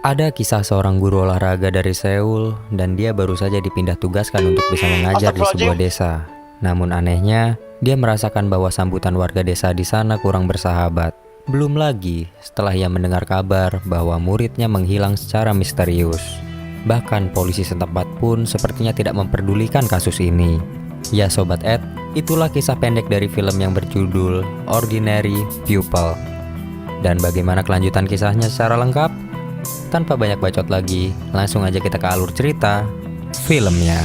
Ada kisah seorang guru olahraga dari Seoul dan dia baru saja dipindah tugaskan untuk bisa mengajar di sebuah desa. Namun anehnya, dia merasakan bahwa sambutan warga desa di sana kurang bersahabat. Belum lagi setelah ia mendengar kabar bahwa muridnya menghilang secara misterius. Bahkan polisi setempat pun sepertinya tidak memperdulikan kasus ini. Ya Sobat Ed, itulah kisah pendek dari film yang berjudul Ordinary Pupil. Dan bagaimana kelanjutan kisahnya secara lengkap? Tanpa banyak bacot lagi, langsung aja kita ke alur cerita filmnya.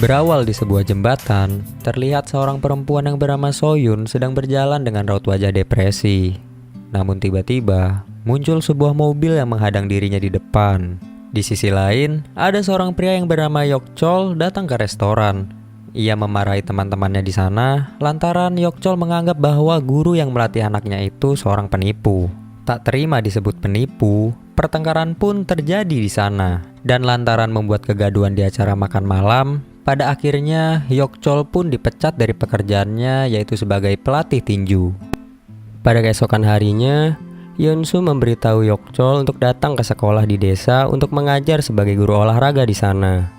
Berawal di sebuah jembatan, terlihat seorang perempuan yang bernama Soyun sedang berjalan dengan raut wajah depresi. Namun tiba-tiba, muncul sebuah mobil yang menghadang dirinya di depan. Di sisi lain, ada seorang pria yang bernama Yokchol datang ke restoran. Ia memarahi teman-temannya di sana, lantaran Yokchol menganggap bahwa guru yang melatih anaknya itu seorang penipu. Tak terima disebut penipu, pertengkaran pun terjadi di sana. Dan lantaran membuat kegaduhan di acara makan malam, pada akhirnya, Yokchol pun dipecat dari pekerjaannya yaitu sebagai pelatih tinju. Pada keesokan harinya, Yeonsu memberitahu Yokchol untuk datang ke sekolah di desa untuk mengajar sebagai guru olahraga di sana.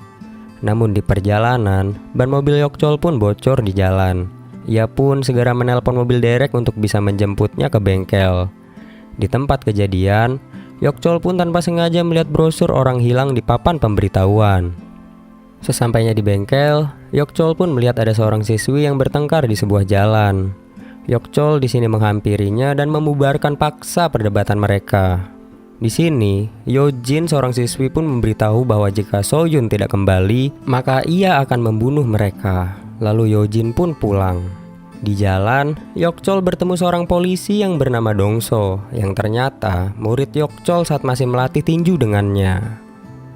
Namun di perjalanan, ban mobil Yokchol pun bocor di jalan. Ia pun segera menelpon mobil derek untuk bisa menjemputnya ke bengkel. Di tempat kejadian, Yokchol pun tanpa sengaja melihat brosur orang hilang di papan pemberitahuan. Sesampainya di bengkel, Yokchol pun melihat ada seorang siswi yang bertengkar di sebuah jalan. Yokchol di sini menghampirinya dan membubarkan paksa perdebatan mereka. Di sini, Yojin seorang siswi pun memberitahu bahwa jika Soyun tidak kembali, maka ia akan membunuh mereka. Lalu Yojin pun pulang. Di jalan, Yokchol bertemu seorang polisi yang bernama Dongso, yang ternyata murid Yokchol saat masih melatih tinju dengannya.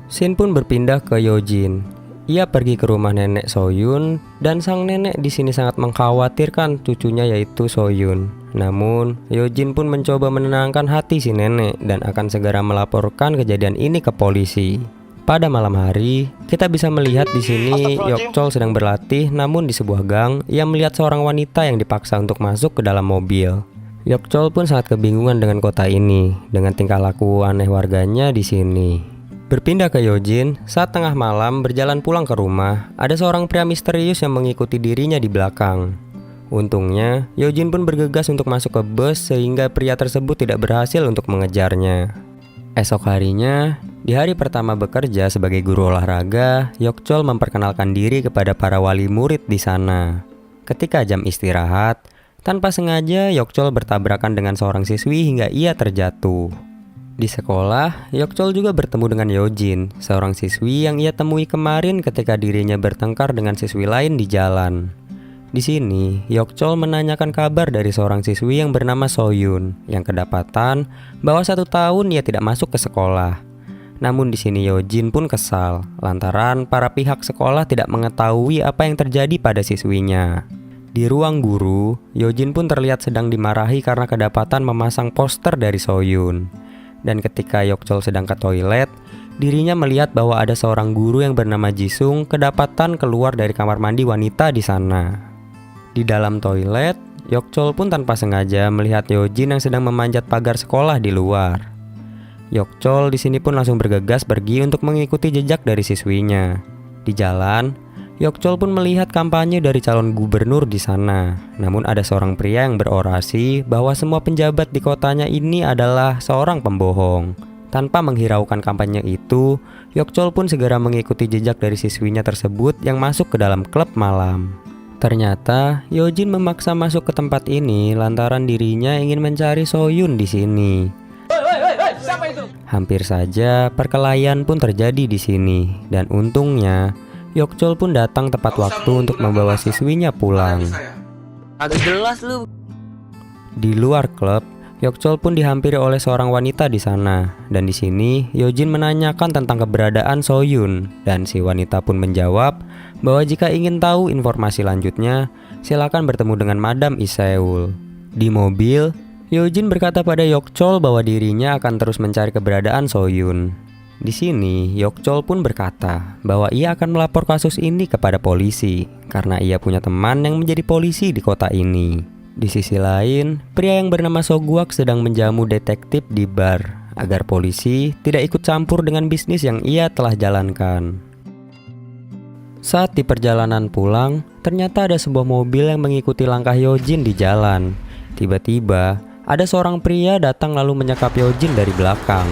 Scene pun berpindah ke Yojin. Ia pergi ke rumah nenek Soyun dan sang nenek di sini sangat mengkhawatirkan cucunya yaitu Soyun. Namun, Yojin pun mencoba menenangkan hati si nenek dan akan segera melaporkan kejadian ini ke polisi. Pada malam hari, kita bisa melihat di sini Yokchol sedang berlatih, namun di sebuah gang ia melihat seorang wanita yang dipaksa untuk masuk ke dalam mobil. Yokchol pun sangat kebingungan dengan kota ini, dengan tingkah laku aneh warganya di sini. Berpindah ke Yojin, saat tengah malam berjalan pulang ke rumah, ada seorang pria misterius yang mengikuti dirinya di belakang. Untungnya, Yojin pun bergegas untuk masuk ke bus sehingga pria tersebut tidak berhasil untuk mengejarnya. Esok harinya, di hari pertama bekerja sebagai guru olahraga, Yokchol memperkenalkan diri kepada para wali murid di sana. Ketika jam istirahat, tanpa sengaja Yokchol bertabrakan dengan seorang siswi hingga ia terjatuh. Di sekolah, Yokchol juga bertemu dengan Yojin, seorang siswi yang ia temui kemarin ketika dirinya bertengkar dengan siswi lain di jalan. Di sini, Yokchol menanyakan kabar dari seorang siswi yang bernama Soyun, yang kedapatan bahwa 1 tahun ia tidak masuk ke sekolah. Namun di sini Yojin pun kesal, lantaran para pihak sekolah tidak mengetahui apa yang terjadi pada siswinya. Di ruang guru, Yojin pun terlihat sedang dimarahi karena kedapatan memasang poster dari Soyun. Dan ketika Yokchol sedang ke toilet, dirinya melihat bahwa ada seorang guru yang bernama Jisung kedapatan keluar dari kamar mandi wanita di sana. Di dalam toilet, Yokchol pun tanpa sengaja melihat Yojin yang sedang memanjat pagar sekolah di luar. Yokchol di sini pun langsung bergegas pergi untuk mengikuti jejak dari siswinya. Di jalan, Yokchol pun melihat kampanye dari calon gubernur di sana. Namun ada seorang pria yang berorasi bahwa semua penjabat di kotanya ini adalah seorang pembohong. Tanpa menghiraukan kampanye itu, Yokchol pun segera mengikuti jejak dari siswinya tersebut yang masuk ke dalam klub malam. Ternyata, Yojin memaksa masuk ke tempat ini lantaran dirinya ingin mencari Soyun di sini. Hampir saja perkelahian pun terjadi di sini, dan untungnya Yokchol pun datang tepat waktu untuk membawa siswinya pulang. Agak jelas lu. Di luar klub, Yokchol pun dihampiri oleh seorang wanita di sana. Dan di sini, Yojin menanyakan tentang keberadaan Soyun. Dan si wanita pun menjawab bahwa jika ingin tahu informasi lanjutnya, silakan bertemu dengan Madam Iseul. Di mobil, Yojin berkata pada Yokchol bahwa dirinya akan terus mencari keberadaan Soyun. Di sini, Yokchol pun berkata bahwa ia akan melapor kasus ini kepada polisi karena ia punya teman yang menjadi polisi di kota ini. Di sisi lain, pria yang bernama Sogwak sedang menjamu detektif di bar agar polisi tidak ikut campur dengan bisnis yang ia telah jalankan. Saat di perjalanan pulang, ternyata ada sebuah mobil yang mengikuti langkah Yojin di jalan. Tiba-tiba, ada seorang pria datang lalu menyekap Yojin dari belakang.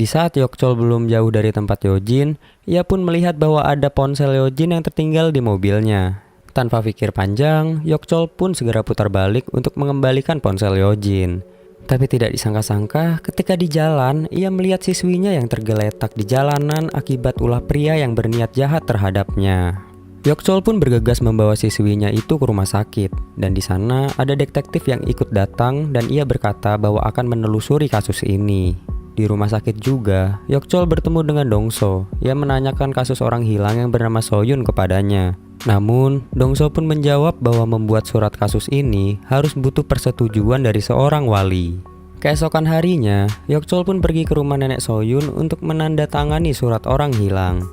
Di saat Yokchol belum jauh dari tempat Yojin, ia pun melihat bahwa ada ponsel Yojin yang tertinggal di mobilnya. Tanpa pikir panjang, Yokchol pun segera putar balik untuk mengembalikan ponsel Yojin. Tapi tidak disangka-sangka, ketika di jalan, ia melihat siswinya yang tergeletak di jalanan akibat ulah pria yang berniat jahat terhadapnya. Yokchol pun bergegas membawa siswinya itu ke rumah sakit, dan di sana ada detektif yang ikut datang dan ia berkata bahwa akan menelusuri kasus ini. Di rumah sakit juga, Yokchol bertemu dengan Dongso. Ia menanyakan kasus orang hilang yang bernama Soyun kepadanya. Namun, Dongso pun menjawab bahwa membuat surat kasus ini harus butuh persetujuan dari seorang wali. Keesokan harinya, Yokchol pun pergi ke rumah nenek Soyun untuk menandatangani surat orang hilang.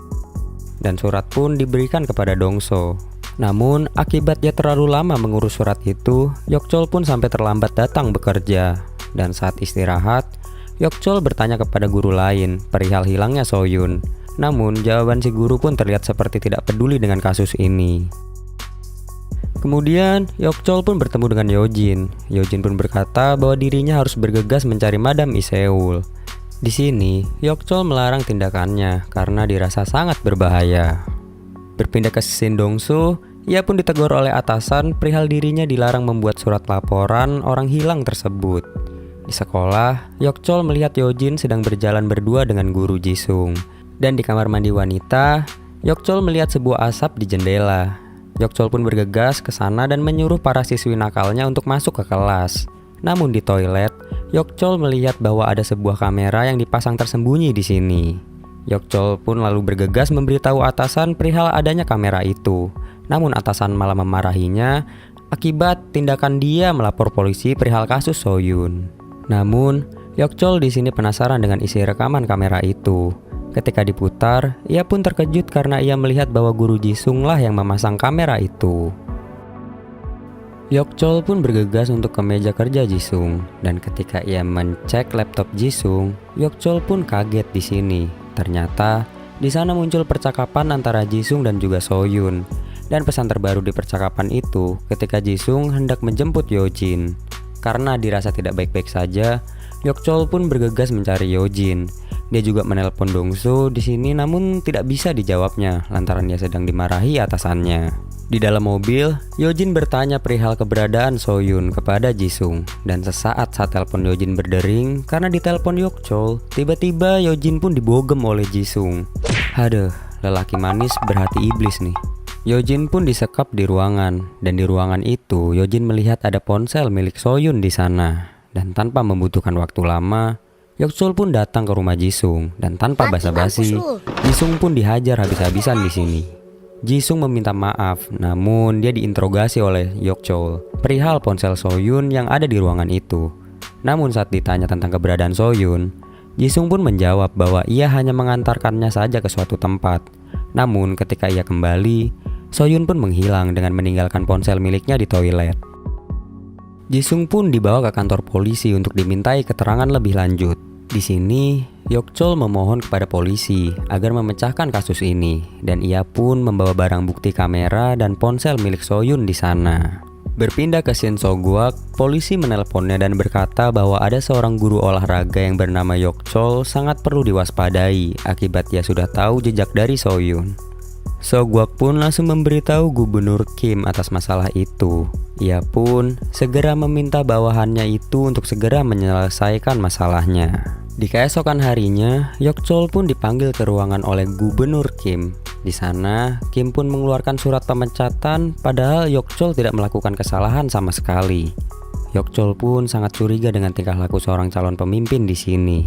Dan surat pun diberikan kepada Dongso. Namun, akibat dia terlalu lama mengurus surat itu, Yokchol pun sampai terlambat datang bekerja. Dan saat istirahat, Yokchol bertanya kepada guru lain perihal hilangnya Soyun. Namun, jawaban si guru pun terlihat seperti tidak peduli dengan kasus ini. Kemudian, Yokchol pun bertemu dengan Yojin. Yojin pun berkata bahwa dirinya harus bergegas mencari Madam Iseul. Di sini, Yokchol melarang tindakannya karena dirasa sangat berbahaya. Berpindah ke scene Dongso, ia pun ditegur oleh atasan perihal dirinya dilarang membuat surat laporan orang hilang tersebut. Di sekolah, Yokchol melihat Yojin sedang berjalan berdua dengan guru Jisung. Dan di kamar mandi wanita, Yokchol melihat sebuah asap di jendela. Yokchol pun bergegas ke sana dan menyuruh para siswi nakalnya untuk masuk ke kelas. Namun di toilet, Yokchol melihat bahwa ada sebuah kamera yang dipasang tersembunyi di sini. Yokchol pun lalu bergegas memberitahu atasan perihal adanya kamera itu. Namun atasan malah memarahinya akibat tindakan dia melapor polisi perihal kasus Soyun. Namun, Yokchol di sini penasaran dengan isi rekaman kamera itu. Ketika diputar, ia pun terkejut karena ia melihat bahwa guru Jisung lah yang memasang kamera itu. Yokchol pun bergegas untuk ke meja kerja Jisung, dan ketika ia mencek laptop Jisung, Yokchol pun kaget di sini. Ternyata, di sana muncul percakapan antara Jisung dan juga Soyun. Dan pesan terbaru di percakapan itu ketika Jisung hendak menjemput Yojin. Karena dirasa tidak baik-baik saja, Yokchol pun bergegas mencari Yojin. Dia juga menelpon Dongso di sini namun tidak bisa dijawabnya lantaran dia sedang dimarahi atasannya. Di dalam mobil, Yojin bertanya perihal keberadaan Soyun kepada Jisung. Dan sesaat saat telepon Yojin berdering karena ditelepon Yokchol, tiba-tiba Yojin pun dibogem oleh Jisung. Haduh, lelaki manis berhati iblis nih. Yojin pun disekap di ruangan, dan di ruangan itu Yojin melihat ada ponsel milik Soyun di sana. Dan tanpa membutuhkan waktu lama, Yokchol pun datang ke rumah Jisung, dan tanpa basa-basi, Jisung pun dihajar habis-habisan di sini. Jisung meminta maaf, namun dia diinterogasi oleh Yokchol perihal ponsel Soyun yang ada di ruangan itu. Namun saat ditanya tentang keberadaan Soyun, Jisung pun menjawab bahwa ia hanya mengantarkannya saja ke suatu tempat. Namun ketika ia kembali, Soyun pun menghilang dengan meninggalkan ponsel miliknya di toilet. Jisung pun dibawa ke kantor polisi untuk dimintai keterangan lebih lanjut. Di sini, Yokchol memohon kepada polisi agar memecahkan kasus ini, dan ia pun membawa barang bukti kamera dan ponsel milik Soyun di sana. Berpindah ke scene Sogwak, polisi menelponnya dan berkata bahwa ada seorang guru olahraga yang bernama Yokchol sangat perlu diwaspadai akibat dia sudah tahu jejak dari Soyun. Sogwak pun langsung memberitahu Gubernur Kim atas masalah itu. Ia pun segera meminta bawahannya itu untuk segera menyelesaikan masalahnya. Di keesokan harinya, Yok-chol pun dipanggil ke ruangan oleh Gubernur Kim. Di sana, Kim pun mengeluarkan surat pemecatan, padahal Yok-chol tidak melakukan kesalahan sama sekali. Yok-chol pun sangat curiga dengan tingkah laku seorang calon pemimpin di sini.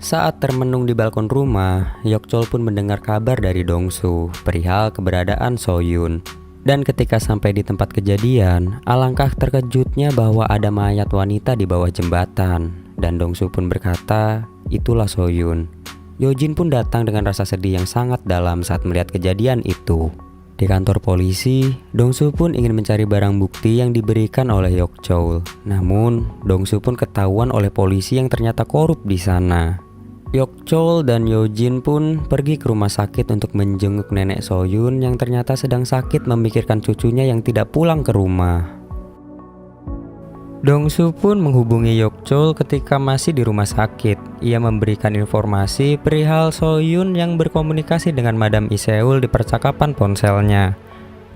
Saat termenung di balkon rumah, Yok-chol pun mendengar kabar dari Dong-su perihal keberadaan Soyun. Dan ketika sampai di tempat kejadian, alangkah terkejutnya bahwa ada mayat wanita di bawah jembatan. Dan Dong-su pun berkata, itulah Soyun. Yojin pun datang dengan rasa sedih yang sangat dalam saat melihat kejadian itu. Di kantor polisi, Dong-su pun ingin mencari barang bukti yang diberikan oleh Yok-chol. Namun, Dong-su pun ketahuan oleh polisi yang ternyata korup di sana. Yok-chol dan Yojin pun pergi ke rumah sakit untuk menjenguk nenek Soyun yang ternyata sedang sakit memikirkan cucunya yang tidak pulang ke rumah. Dong-su pun menghubungi Yok-chol ketika masih di rumah sakit. Ia memberikan informasi perihal Soyun yang berkomunikasi dengan Madam Iseul di percakapan ponselnya.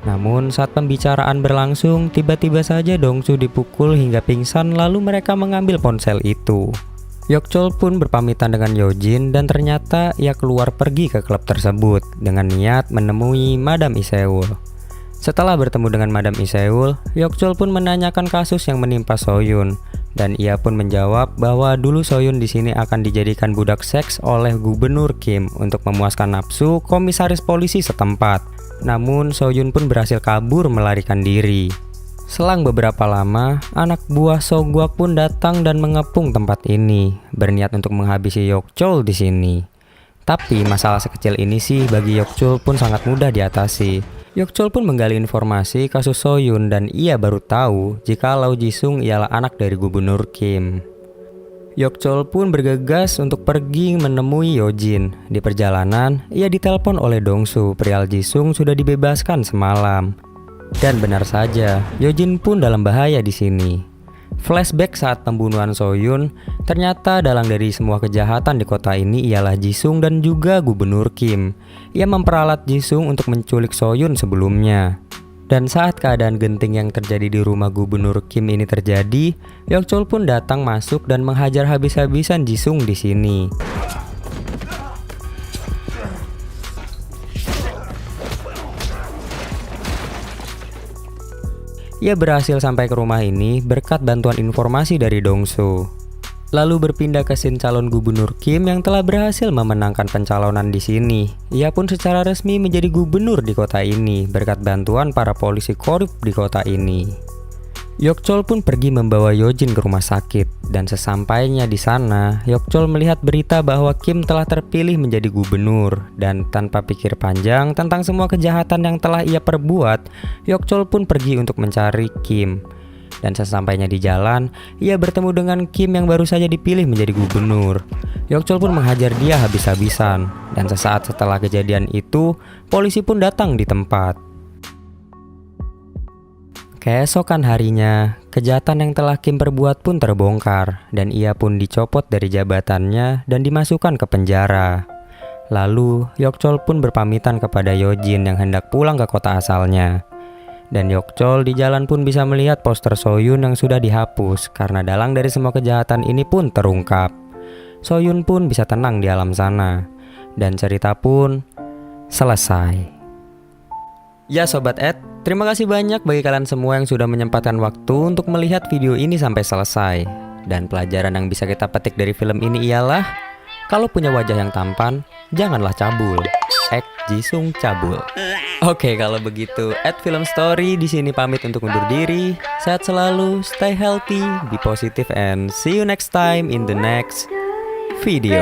Namun saat pembicaraan berlangsung, tiba-tiba saja Dong-su dipukul hingga pingsan lalu mereka mengambil ponsel itu. Yok-chol pun berpamitan dengan Yojin dan ternyata ia keluar pergi ke klub tersebut dengan niat menemui Madam Iseul. Setelah bertemu dengan Madam Iseul, Yok-chol pun menanyakan kasus yang menimpa Soyun dan ia pun menjawab bahwa dulu Soyun di sini akan dijadikan budak seks oleh Gubernur Kim untuk memuaskan nafsu komisaris polisi setempat. Namun Soyun pun berhasil kabur melarikan diri. Selang beberapa lama, anak buah Sogwak pun datang dan mengepung tempat ini, berniat untuk menghabisi Yok-chol di sini. Tapi masalah sekecil ini sih bagi Yok-chol pun sangat mudah diatasi. Yok-chol pun menggali informasi kasus Soyun dan ia baru tahu jikalau Jisung ialah anak dari Gubernur Kim. Yok-chol pun bergegas untuk pergi menemui Yojin. Di perjalanan, ia ditelepon oleh Dong-su perihal Jisung sudah dibebaskan semalam. Dan benar saja, Yojin pun dalam bahaya di sini. Flashback saat pembunuhan Soyun, ternyata dalang dari semua kejahatan di kota ini ialah Jisung dan juga Gubernur Kim. Ia memperalat Jisung untuk menculik Soyun sebelumnya. Dan saat keadaan genting yang terjadi di rumah Gubernur Kim ini terjadi, Yok-chol pun datang masuk dan menghajar habis-habisan Jisung di sini. Ia berhasil sampai ke rumah ini berkat bantuan informasi dari Dong-su. Lalu berpindah ke scene calon Gubernur Kim yang telah berhasil memenangkan pencalonan di sini. Ia pun secara resmi menjadi gubernur di kota ini berkat bantuan para polisi korup di kota ini. Yok-chol pun pergi membawa Yojin ke rumah sakit dan sesampainya di sana, Yok-chol melihat berita bahwa Kim telah terpilih menjadi gubernur dan tanpa pikir panjang tentang semua kejahatan yang telah ia perbuat, Yok-chol pun pergi untuk mencari Kim. Dan sesampainya di jalan, ia bertemu dengan Kim yang baru saja dipilih menjadi gubernur. Yok-chol pun menghajar dia habis-habisan dan sesaat setelah kejadian itu, polisi pun datang di tempat. Keesokan harinya, kejahatan yang telah Kim perbuat pun terbongkar dan ia pun dicopot dari jabatannya dan dimasukkan ke penjara. Lalu, Yok-chol pun berpamitan kepada Yojin yang hendak pulang ke kota asalnya. Dan Yok-chol di jalan pun bisa melihat poster Soyun yang sudah dihapus karena dalang dari semua kejahatan ini pun terungkap. Soyun pun bisa tenang di alam sana dan cerita pun selesai. Ya Sobat Ed, terima kasih banyak bagi kalian semua yang sudah menyempatkan waktu untuk melihat video ini sampai selesai. Dan pelajaran yang bisa kita petik dari film ini ialah, kalau punya wajah yang tampan, janganlah cabul. Jisung cabul. Oke, kalau begitu, Film Story di sini pamit untuk undur diri. Sehat selalu, stay healthy, be positive, and see you next time in the next video.